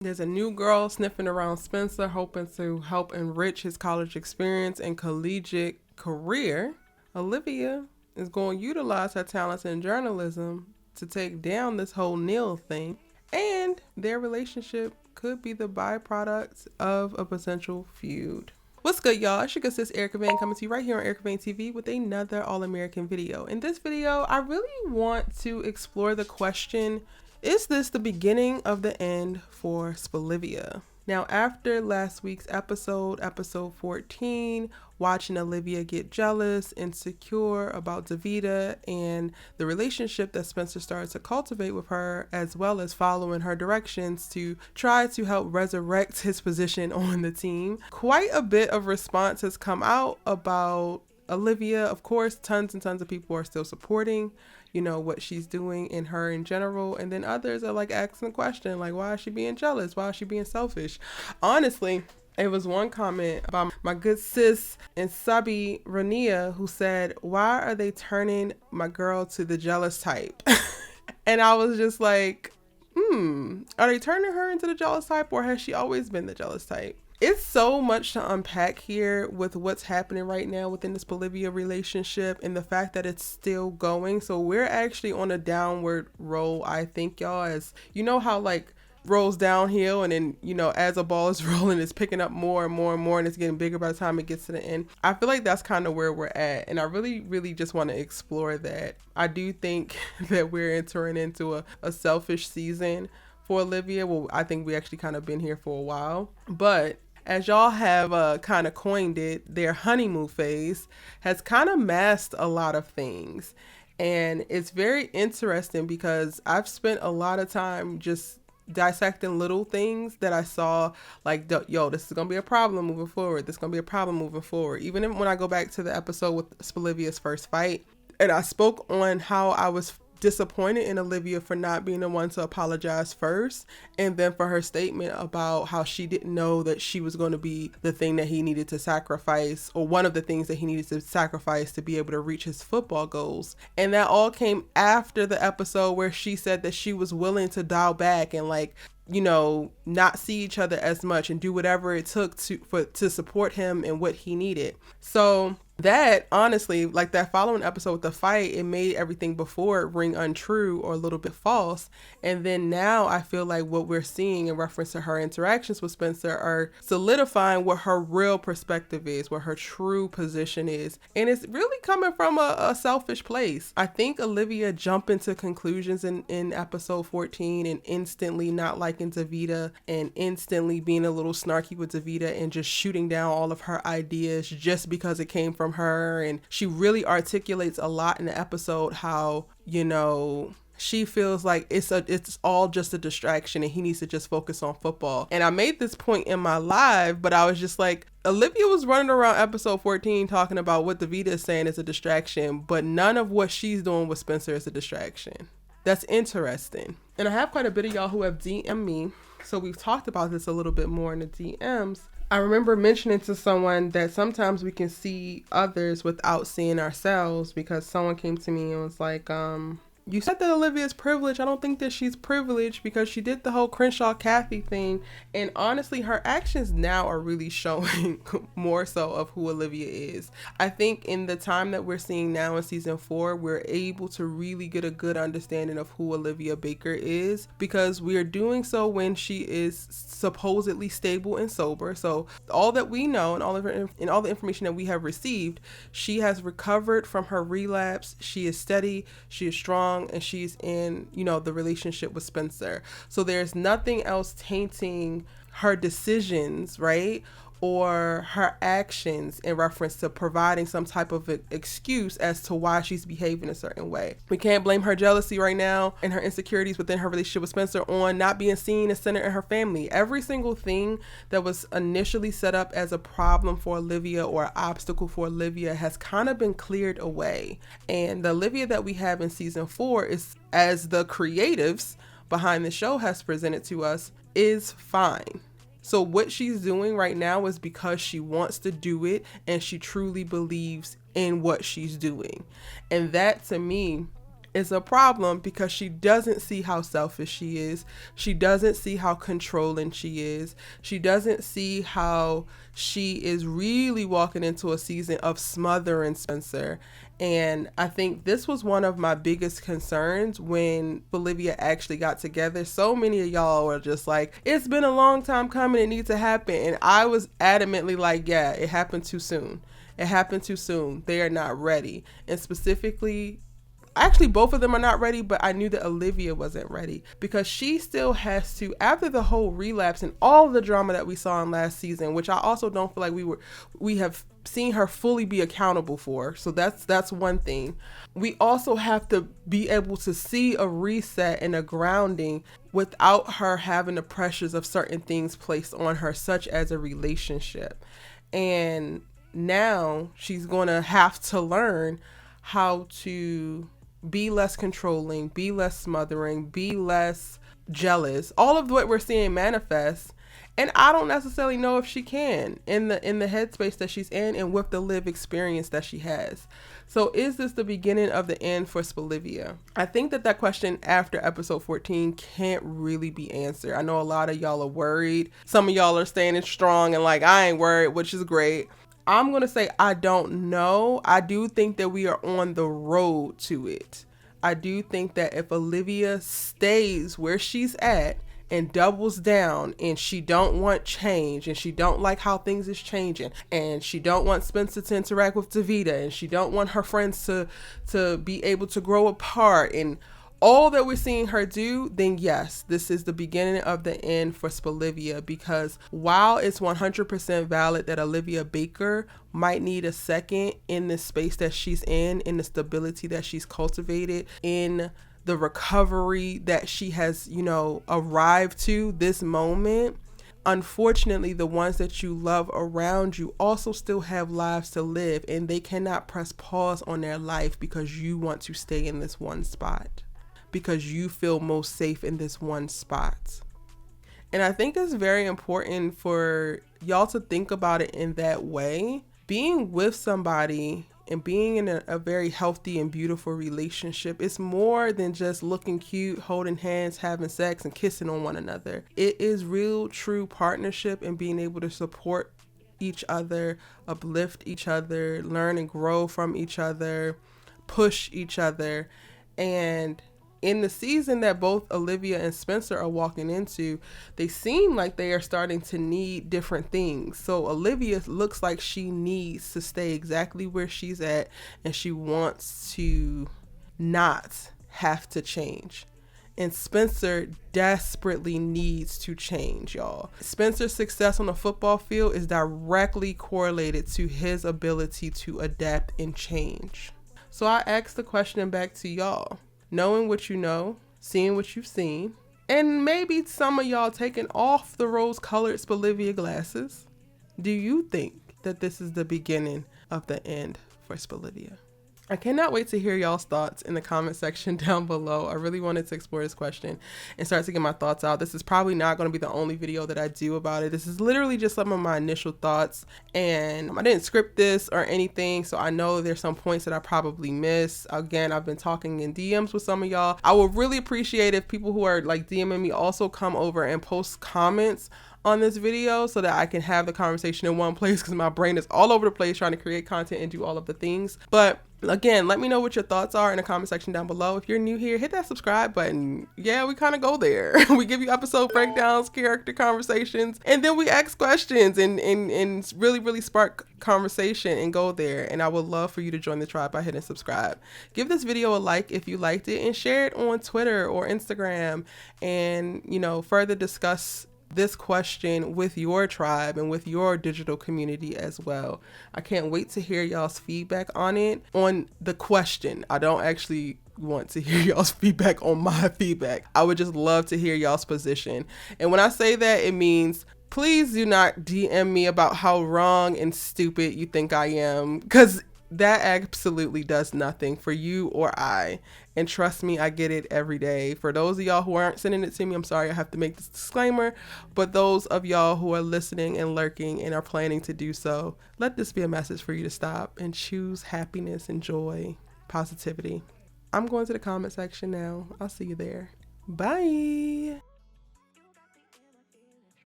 There's a new girl sniffing around Spencer, hoping to help enrich his college experience and collegiate career. Olivia is going to utilize her talents in journalism to take down this whole Neil thing. And their relationship could be the byproduct of a potential feud. What's good, y'all? It's your good sis Erica Vane coming to you right here on Erica Vane TV with another All-American video. In this video, I really want to explore the question, is this the beginning of the end for Spelivia? Now, after last week's episode 14, watching Olivia get jealous, insecure about Davida and the relationship that Spencer started to cultivate with her, as well as following her directions to try to help resurrect his position on the team, quite a bit of response has come out about Olivia. Of course, tons and tons of people are still supporting, you know, what she's doing and her in general. And then others are like asking the question, like, why is she being jealous? Why is she being selfish? Honestly, it was one comment about my good sis and subby Rania who said, why are they turning my girl to the jealous type? And I was just like, are they turning her into the jealous type, or has she always been the jealous type? It's so much to unpack here with what's happening right now within this Spelivia relationship and the fact that it's still going. So we're actually on a downward roll, I think, y'all. As you know how like rolls downhill, and then, you know, as a ball is rolling, it's picking up more and more and more, and it's getting bigger by the time it gets to the end. I feel like that's kind of where we're at, and I really just want to explore that. I do think that we're entering into a selfish season for Olivia. Well, I think we actually kind of been here for a while, but as y'all have kind of coined it, their honeymoon phase has kind of masked a lot of things. And it's very interesting because I've spent a lot of time just dissecting little things that I saw, like, yo, this is going to be a problem moving forward. This is going to be a problem moving forward. Even when I go back to the episode with Spelivia's first fight, and I spoke on how I was disappointed in Olivia for not being the one to apologize first, and then for her statement about how she didn't know that she was going to be the thing that he needed to sacrifice, or one of the things that he needed to sacrifice to be able to reach his football goals. And that all came after the episode where she said that she was willing to dial back and, like, you know, not see each other as much and do whatever it took to support him and what he needed. So that, honestly, like that following episode with the fight, it made everything before ring untrue or a little bit false. And then now I feel like what we're seeing in reference to her interactions with Spencer are solidifying what her real perspective is, what her true position is. And it's really coming from a selfish place. I think Olivia jumped into conclusions in episode 14 and instantly not liking Davida and instantly being a little snarky with Davida and just shooting down all of her ideas just because it came from her. And she really articulates a lot in the episode how, you know, she feels like it's all just a distraction and he needs to just focus on football. And I made this point in my live, but I was just like, Olivia was running around episode 14 talking about what Davida is saying is a distraction, but none of what she's doing with Spencer is a distraction. That's interesting. And I have quite a bit of y'all who have DM'd me, so we've talked about this a little bit more in the DMs. I remember mentioning to someone that sometimes we can see others without seeing ourselves, because someone came to me and was like, you said that Olivia's privileged. I don't think that she's privileged because she did the whole Crenshaw Kathy thing. And honestly, her actions now are really showing more so of who Olivia is. I think in the time that we're seeing now in season 4, we're able to really get a good understanding of who Olivia Baker is, because we are doing so when she is supposedly stable and sober. So all that we know and all the information that we have received, she has recovered from her relapse. She is steady. She is strong. And she's in, you know, the relationship with Spencer. So there's nothing else tainting her decisions, right? Or her actions in reference to providing some type of excuse as to why she's behaving a certain way. We can't blame her jealousy right now and her insecurities within her relationship with Spencer on not being seen as center in her family. Every single thing that was initially set up as a problem for Olivia or an obstacle for Olivia has kind of been cleared away. And the Olivia that we have in season 4 is, as the creatives behind the show has presented to us, is fine. So what she's doing right now is because she wants to do it and she truly believes in what she's doing. And that, to me, It's a problem because she doesn't see how selfish she is. She doesn't see how controlling she is. She doesn't see how she is really walking into a season of smothering Spencer. And I think this was one of my biggest concerns when Spelivia actually got together. So many of y'all were just like, it's been a long time coming, it needs to happen. And I was adamantly like, yeah, it happened too soon. It happened too soon. They are not ready. And specifically, actually both of them are not ready, but I knew that Olivia wasn't ready because she still has to, after the whole relapse and all the drama that we saw in last season, which I also don't feel like we have seen her fully be accountable for. So that's one thing. We also have to be able to see a reset and a grounding without her having the pressures of certain things placed on her, such as a relationship. And now she's going to have to learn how to be less controlling, be less smothering, be less jealous. All of what we're seeing manifest. And I don't necessarily know if she can in the headspace that she's in and with the lived experience that she has. So is this the beginning of the end for Spelivia? I think that question after episode 14 can't really be answered. I know a lot of y'all are worried. Some of y'all are standing strong and like, I ain't worried, which is great. I'm going to say I don't know. I do think that we are on the road to it. I do think that if Olivia stays where she's at and doubles down and she don't want change and she don't like how things is changing and she don't want Spencer to interact with Davida and she don't want her friends to be able to grow apart and all that we're seeing her do, then yes, this is the beginning of the end for Spelivia, because while it's 100% valid that Olivia Baker might need a second in the space that she's in the stability that she's cultivated, in the recovery that she has, arrived to this moment, unfortunately, the ones that you love around you also still have lives to live, and they cannot press pause on their life because you want to stay in this one spot, because you feel most safe in this one spot. And I think it's very important for y'all to think about it in that way. Being with somebody and being in a very healthy and beautiful relationship, it's more than just looking cute, holding hands, having sex, and kissing on one another. It is real, true partnership and being able to support each other, uplift each other, learn and grow from each other, push each other. And in the season that both Olivia and Spencer are walking into, they seem like they are starting to need different things. So Olivia looks like she needs to stay exactly where she's at, and she wants to not have to change. And Spencer desperately needs to change, y'all. Spencer's success on the football field is directly correlated to his ability to adapt and change. So I asked the question back to y'all. Knowing what you know, seeing what you've seen, and maybe some of y'all taking off the rose-colored Spelivia glasses, do you think that this is the beginning of the end for Spelivia? I cannot wait to hear y'all's thoughts in the comment section down below. I really wanted to explore this question and start to get my thoughts out. This is probably not going to be the only video that I do about it. This is literally just some of my initial thoughts, and I didn't script this or anything, so I know there's some points that I probably missed. Again, I've been talking in DMs with some of y'all. I would really appreciate if people who are like DMing me also come over and post comments on this video so that I can have the conversation in one place, because my brain is all over the place trying to create content and do all of the things. But again, let me know what your thoughts are in the comment section down below. If you're new here, hit that subscribe button. Yeah, we kind of go there. We give you episode breakdowns, character conversations, and then we ask questions and really spark conversation and go there. And I would love for you to join the tribe by hitting subscribe. Give this video a like if you liked it, and share it on Twitter or Instagram, and further discuss this question with your tribe and with your digital community as well. I can't wait to hear y'all's feedback on it, on the question. I don't actually want to hear y'all's feedback on my feedback. I would just love to hear y'all's position. And when I say that, it means please do not DM me about how wrong and stupid you think I am, because that absolutely does nothing for you or I. And trust me, I get it every day. For those of y'all who aren't sending it to me, I'm sorry I have to make this disclaimer. But those of y'all who are listening and lurking and are planning to do so, let this be a message for you to stop and choose happiness and joy, positivity. I'm going to the comment section now. I'll see you there. Bye.